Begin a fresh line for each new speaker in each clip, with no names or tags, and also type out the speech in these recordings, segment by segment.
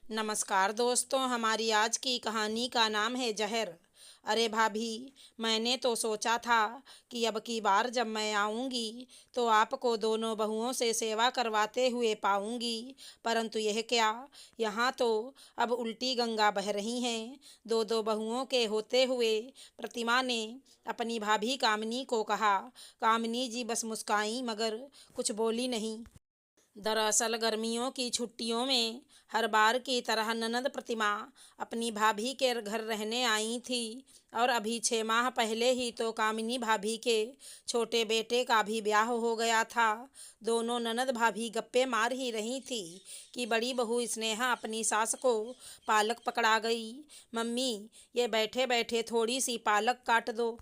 नमस्कार दोस्तों, हमारी आज की कहानी का नाम है जहर। अरे भाभी, मैंने तो सोचा था कि अब की बार जब मैं आऊंगी तो आपको दोनों बहुओं से सेवा करवाते हुए पाऊंगी, परंतु यह क्या, यहाँ तो अब उल्टी गंगा बह रही हैं। दो दो बहुओं के होते हुए प्रतिमा ने अपनी भाभी कामिनी को कहा। कामिनी जी बस मुस्काई मगर कुछ बोली नहीं। दरअसल गर्मियों की छुट्टियों में हर बार की तरह ननद प्रतिमा अपनी भाभी के घर रहने आई थी, और अभी 6 माह पहले ही तो कामिनी भाभी के छोटे बेटे का भी ब्याह हो गया था। दोनों ननद भाभी गप्पे मार ही रही थी कि बड़ी बहू स्नेहा अपनी सास को पालक पकड़ा गई। मम्मी, ये बैठे बैठे थोड़ी सी पालक काट दो।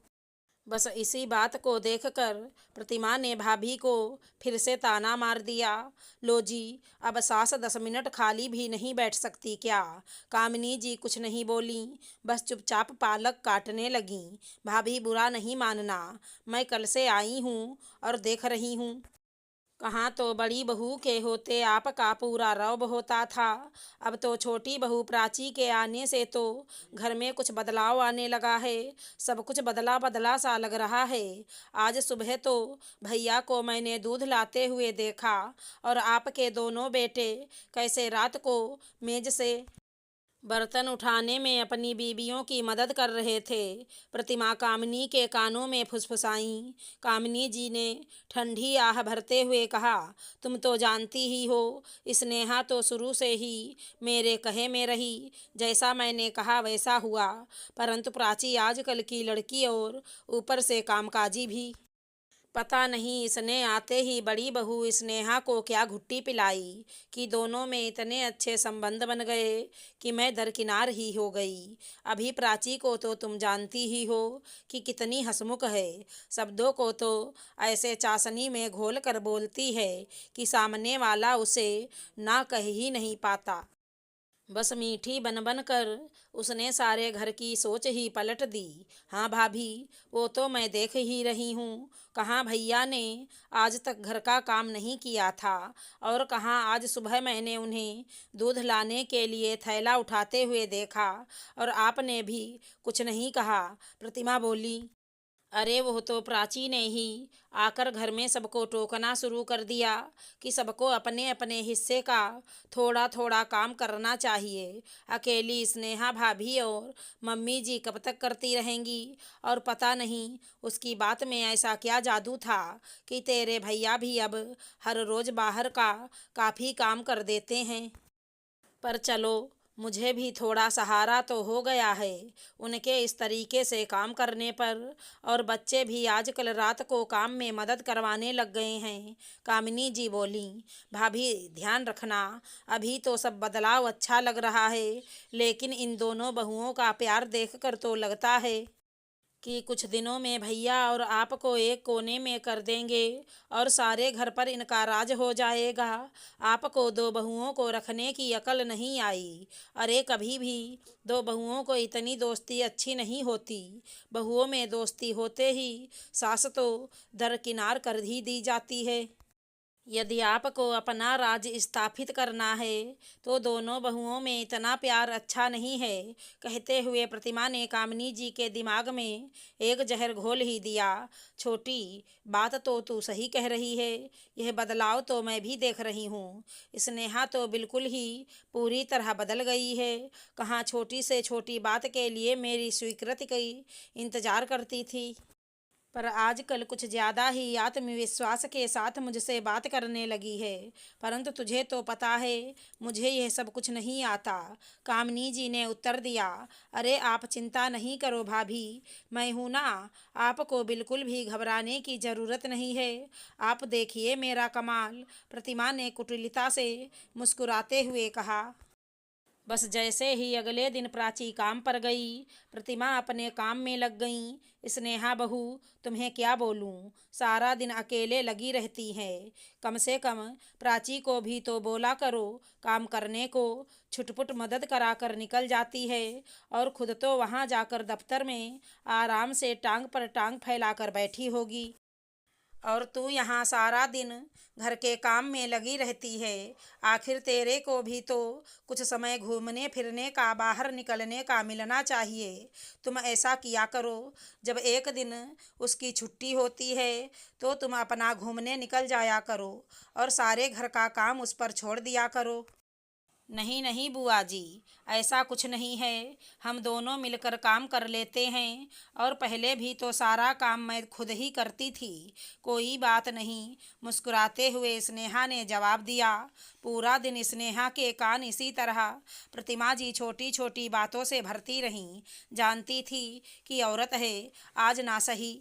बस इसी बात को देखकर प्रतिमा ने भाभी को फिर से ताना मार दिया। लो जी, अब सास 10 मिनट खाली भी नहीं बैठ सकती क्या? कामिनी जी कुछ नहीं बोली, बस चुपचाप पालक काटने लगीं। भाभी बुरा नहीं मानना, मैं कल से आई हूँ और देख रही हूँ। कहाँ तो बड़ी बहू के होते आपका पूरा रौब होता था, अब तो छोटी बहू प्राची के आने से तो घर में कुछ बदलाव आने लगा है। सब कुछ बदला बदला सा लग रहा है। आज सुबह तो भैया को मैंने दूध लाते हुए देखा, और आपके दोनों बेटे कैसे रात को मेज से बर्तन उठाने में अपनी बीवियों की मदद कर रहे थे। प्रतिमा कामिनी के कानों में फुसफुसाई। कामिनी जी ने ठंडी आह भरते हुए कहा, तुम तो जानती ही हो, स्नेहा तो शुरू से ही मेरे कहे में रही। जैसा मैंने कहा वैसा हुआ, परंतु प्राची आजकल की लड़की और ऊपर से कामकाजी भी। पता नहीं इसने आते ही बड़ी बहू स्नेहा को क्या घुट्टी पिलाई कि दोनों में इतने अच्छे संबंध बन गए कि मैं दरकिनार ही हो गई। अभी प्राची को तो तुम जानती ही हो कि कितनी हंसमुख है। शब्दों को तो ऐसे चाशनी में घोल कर बोलती है कि सामने वाला उसे ना कह ही नहीं पाता। बस मीठी बन बन कर उसने सारे घर की सोच ही पलट दी। हाँ भाभी, वो तो मैं देख ही रही हूँ। कहाँ भैया ने आज तक घर का काम नहीं किया था, और कहाँ आज सुबह मैंने उन्हें दूध लाने के लिए थैला उठाते हुए देखा, और आपने भी कुछ नहीं कहा। प्रतिमा बोली, अरे वो तो प्राची ने ही आकर घर में सबको टोकना शुरू कर दिया कि सबको अपने अपने हिस्से का थोड़ा थोड़ा काम करना चाहिए। अकेली स्नेहा भाभी और मम्मी जी कब तक करती रहेंगी? और पता नहीं उसकी बात में ऐसा क्या जादू था कि तेरे भैया भी अब हर रोज बाहर का काफ़ी काम कर देते हैं। पर चलो, मुझे भी थोड़ा सहारा तो हो गया है उनके इस तरीके से काम करने पर। और बच्चे भी आजकल रात को काम में मदद करवाने लग गए हैं। कामिनी जी बोली, भाभी ध्यान रखना, अभी तो सब बदलाव अच्छा लग रहा है, लेकिन इन दोनों बहुओं का प्यार देखकर तो लगता है कि कुछ दिनों में भैया और आपको एक कोने में कर देंगे और सारे घर पर इनका राज हो जाएगा। आपको दो बहुओं को रखने की अकल नहीं आई। अरे कभी भी दो बहुओं को इतनी दोस्ती अच्छी नहीं होती। बहुओं में दोस्ती होते ही सास तो दरकिनार कर ही दी जाती है। यदि आपको अपना राज स्थापित करना है तो दोनों बहुओं में इतना प्यार अच्छा नहीं है। कहते हुए प्रतिमा ने कामिनी जी के दिमाग में एक जहर घोल ही दिया। छोटी, बात तो तू सही कह रही है, यह बदलाव तो मैं भी देख रही हूँ। स्नेहा तो बिल्कुल ही पूरी तरह बदल गई है। कहाँ छोटी से छोटी बात के लिए मेरी स्वीकृति की इंतजार करती थी, पर आजकल कुछ ज़्यादा ही आत्मविश्वास के साथ मुझसे बात करने लगी है। परंतु तुझे तो पता है, मुझे यह सब कुछ नहीं आता। कामिनी जी ने उत्तर दिया, अरे आप चिंता नहीं करो भाभी, मैं हूं ना। आपको बिल्कुल भी घबराने की ज़रूरत नहीं है। आप देखिए मेरा कमाल। प्रतिमा ने कुटिलता से मुस्कुराते हुए कहा। बस जैसे ही अगले दिन प्राची काम पर गई, प्रतिमा अपने काम में लग गई। स्नेहा बहू, तुम्हें क्या बोलूं, सारा दिन अकेले लगी रहती हैं। कम से कम प्राची को भी तो बोला करो काम करने को। छुटपुट मदद करा कर निकल जाती है, और खुद तो वहां जाकर दफ्तर में आराम से टांग पर टांग फैलाकर बैठी होगी। और तू यहाँ सारा दिन घर के काम में लगी रहती है। आखिर तेरे को भी तो कुछ समय घूमने फिरने का, बाहर निकलने का मिलना चाहिए। तुम ऐसा किया करो, जब एक दिन उसकी छुट्टी होती है तो तुम अपना घूमने निकल जाया करो और सारे घर का काम उस पर छोड़ दिया करो। नहीं नहीं बुआ जी, ऐसा कुछ नहीं है। हम दोनों मिलकर काम कर लेते हैं और पहले भी तो सारा काम मैं खुद ही करती थी। कोई बात नहीं, मुस्कुराते हुए स्नेहा ने जवाब दिया। पूरा दिन स्नेहा के कान इसी तरह प्रतिमा जी छोटी छोटी बातों से भरती रहीं। जानती थी कि औरत है, आज ना सही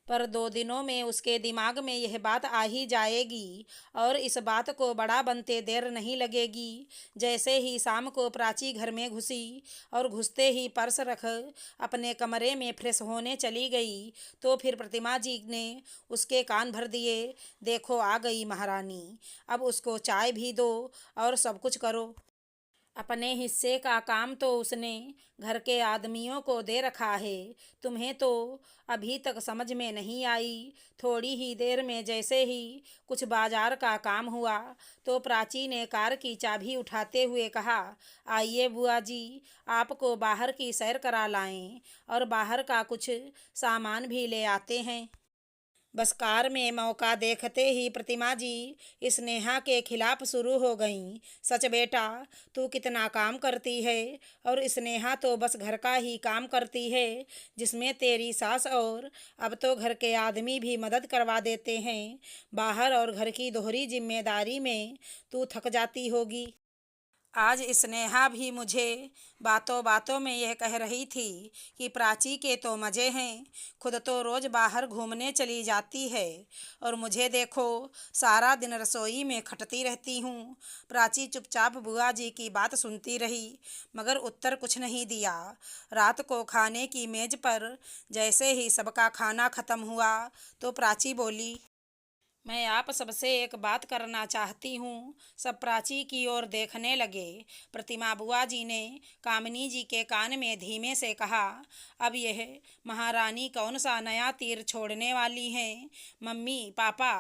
पर 2 दिनों में उसके दिमाग में यह बात आ ही जाएगी और इस बात को बड़ा बनते देर नहीं लगेगी। जैसे ही शाम को प्राची घर में घुसी और घुसते ही पर्स रख अपने कमरे में फ्रेश होने चली गई तो फिर प्रतिमा जी ने उसके कान भर दिए। देखो आ गई महारानी, अब उसको चाय भी दो और सब कुछ करो। अपने हिस्से का काम तो उसने घर के आदमियों को दे रखा है। तुम्हें तो अभी तक समझ में नहीं आई। थोड़ी ही देर में जैसे ही कुछ बाजार का काम हुआ तो प्राची ने कार की चाबी उठाते हुए कहा, आइए बुआ जी, आपको बाहर की सैर करा लाएं और बाहर का कुछ सामान भी ले आते हैं। बस कार में मौका देखते ही प्रतिमा जी स्नेहा के खिलाफ शुरू हो गईं। सच बेटा, तू कितना काम करती है और स्नेहा तो बस घर का ही काम करती है, जिसमें तेरी सास और अब तो घर के आदमी भी मदद करवा देते हैं। बाहर और घर की दोहरी जिम्मेदारी में तू थक जाती होगी। आज स्नेहा भी मुझे बातों बातों में यह कह रही थी कि प्राची के तो मज़े हैं, खुद तो रोज़ बाहर घूमने चली जाती है और मुझे देखो सारा दिन रसोई में खटती रहती हूँ। प्राची चुपचाप बुआ जी की बात सुनती रही मगर उत्तर कुछ नहीं दिया। रात को खाने की मेज़ पर जैसे ही सबका खाना ख़त्म हुआ तो प्राची बोली, मैं आप सबसे एक बात करना चाहती हूँ। सब प्राची की ओर देखने लगे। प्रतिमा बुआ जी ने कामिनी जी के कान में धीमे से कहा, अब यह महारानी कौन सा नया तीर छोड़ने वाली हैं? मम्मी पापा,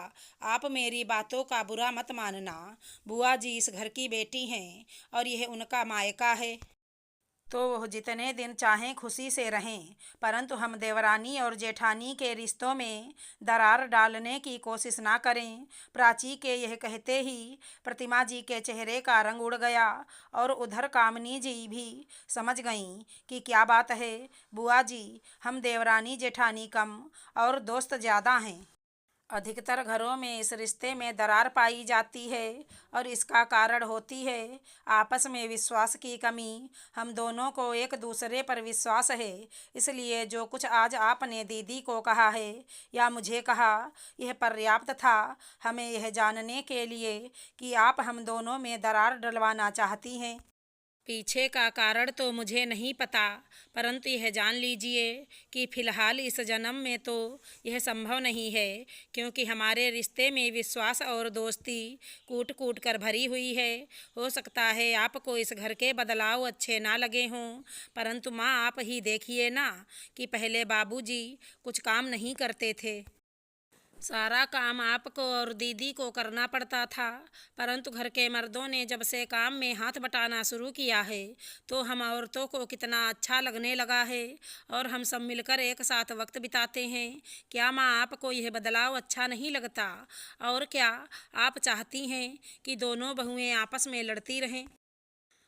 आप मेरी बातों का बुरा मत मानना। बुआ जी इस घर की बेटी हैं और यह उनका मायका है तो वह जितने दिन चाहें खुशी से रहें, परंतु हम देवरानी और जेठानी के रिश्तों में दरार डालने की कोशिश ना करें। प्राची के यह कहते ही प्रतिमा जी के चेहरे का रंग उड़ गया और उधर कामिनी जी भी समझ गईं कि क्या बात है। बुआ जी, हम देवरानी जेठानी कम और दोस्त ज़्यादा हैं। अधिकतर घरों में इस रिश्ते में दरार पाई जाती है और इसका कारण होती है आपस में विश्वास की कमी। हम दोनों को एक दूसरे पर विश्वास है, इसलिए जो कुछ आज आपने दीदी को कहा है या मुझे कहा, यह पर्याप्त था हमें यह जानने के लिए कि आप हम दोनों में दरार डलवाना चाहती हैं। पीछे का कारण तो मुझे नहीं पता, परंतु यह जान लीजिए कि फ़िलहाल इस जन्म में तो यह संभव नहीं है, क्योंकि हमारे रिश्ते में विश्वास और दोस्ती कूट कूट कर भरी हुई है। हो सकता है आपको इस घर के बदलाव अच्छे ना लगे हों, परंतु माँ आप ही देखिए ना कि पहले बाबूजी कुछ काम नहीं करते थे। सारा काम आपको और दीदी को करना पड़ता था, परंतु घर के मर्दों ने जब से काम में हाथ बटाना शुरू किया है तो हम औरतों को कितना अच्छा लगने लगा है और हम सब मिलकर एक साथ वक्त बिताते हैं। क्या माँ आपको यह बदलाव अच्छा नहीं लगता? और क्या आप चाहती हैं कि दोनों बहुएं आपस में लड़ती रहें?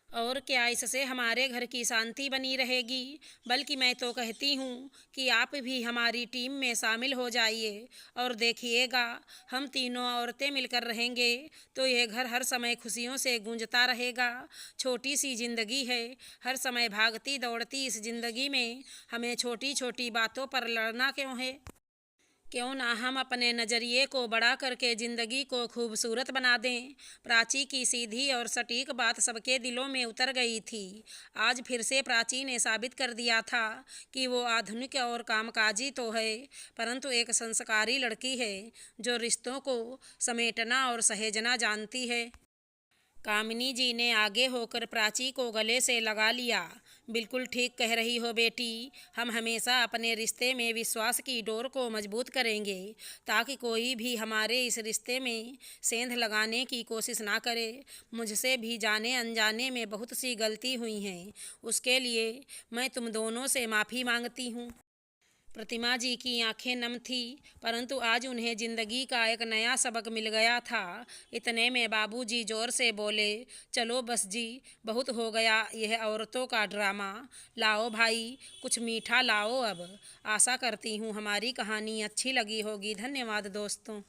और क्या इससे हमारे घर की शांति बनी रहेगी? बल्कि मैं तो कहती हूँ कि आप भी हमारी टीम में शामिल हो जाइए और देखिएगा, हम तीनों औरतें मिलकर रहेंगे तो यह घर हर समय खुशियों से गूंजता रहेगा। छोटी सी जिंदगी है, हर समय भागती दौड़ती इस जिंदगी में हमें छोटी छोटी बातों पर लड़ना क्यों है? क्यों ना हम अपने नज़रिए को बड़ा करके ज़िंदगी को खूबसूरत बना दें। प्राची की सीधी और सटीक बात सबके दिलों में उतर गई थी। आज फिर से प्राची ने साबित कर दिया था कि वो आधुनिक और कामकाजी तो है, परंतु एक संस्कारी लड़की है जो रिश्तों को समेटना और सहेजना जानती है। कामिनी जी ने आगे होकर प्राची को गले से लगा लिया। बिल्कुल ठीक कह रही हो बेटी। हम हमेशा अपने रिश्ते में विश्वास की डोर को मजबूत करेंगे ताकि कोई भी हमारे इस रिश्ते में सेंध लगाने की कोशिश ना करे। मुझसे भी जाने अनजाने में बहुत सी गलती हुई हैं, उसके लिए मैं तुम दोनों से माफ़ी मांगती हूँ। प्रतिमा जी की आंखें नम थी, परंतु आज उन्हें जिंदगी का एक नया सबक मिल गया था। इतने में बाबूजी जोर से बोले, चलो बस जी, बहुत हो गया यह औरतों का ड्रामा। लाओ भाई, कुछ मीठा लाओ अब। आशा करती हूँ हमारी कहानी अच्छी लगी होगी। धन्यवाद दोस्तों।